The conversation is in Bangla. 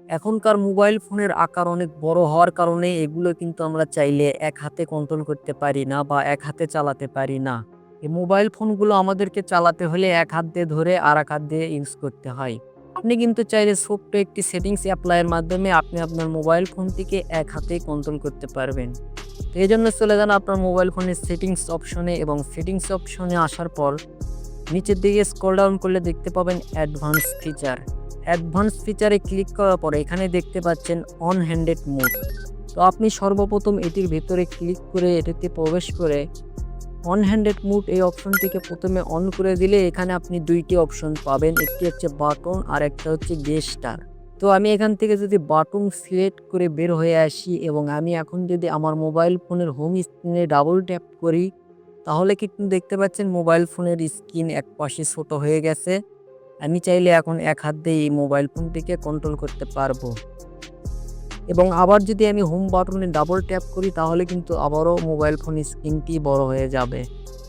এখনকার মোবাইল ফোনের আকার অনেক বড় হওয়ার কারণে এগুলো কিন্তু আমরা চাইলে এক হাতে কন্ট্রোল করতে পারি না বা এক হাতে চালাতে পারি না। এই মোবাইল ফোনগুলো আমাদেরকে চালাতে হলে এক হাত দিয়ে ধরে আরেক হাত দিয়ে ইউজ করতে হয়। আপনি কিন্তু চাইলে ছোট্ট একটি সেটিংস অ্যাপ্লাইয়ের মাধ্যমে আপনি আপনার মোবাইল ফোনটিকে এক হাতেই কন্ট্রোল করতে পারবেন। তো এজন্য চলে যান আপনার মোবাইল ফোনের সেটিংস অপশনে এবং সেটিংস অপশনে আসার পর নিচের দিকে স্ক্রল ডাউন করলে দেখতে পাবেন অ্যাডভান্স ফিচার। অ্যাডভান্স ফিচারে ক্লিক করার পরে এখানে দেখতে পাচ্ছেন অন হ্যান্ডেড মোড। তো আপনি সর্বপ্রথম এটির ভেতরে ক্লিক করে এটিতে প্রবেশ করে অন হ্যান্ডেড মোড এই অপশনটিকে প্রথমে অন করে দিলে এখানে আপনি ২টি অপশন পাবেন। একটি হচ্ছে বাটন আর একটা হচ্ছে গেস্টার। তো আমি এখান থেকে যদি বাটন সিলেক্ট করে বের হয়ে আসি এবং আমি এখন যদি আমার মোবাইল ফোনের হোম স্ক্রিনে ডাবল ট্যাপ করি, তাহলে কিন্তু দেখতে পাচ্ছেন মোবাইল ফোনের স্ক্রিন একপাশে ছোট হয়ে গেছে। আমি চাইলে এখন এক হাত দিয়ে এই মোবাইল ফোনটিকে কন্ট্রোল করতে পারবো এবং আবার যদি আমি হোম বাটনে ডাবল ট্যাপ করি তাহলে কিন্তু আবারও মোবাইল ফোন স্ক্রিনটি বড় হয়ে যাবে।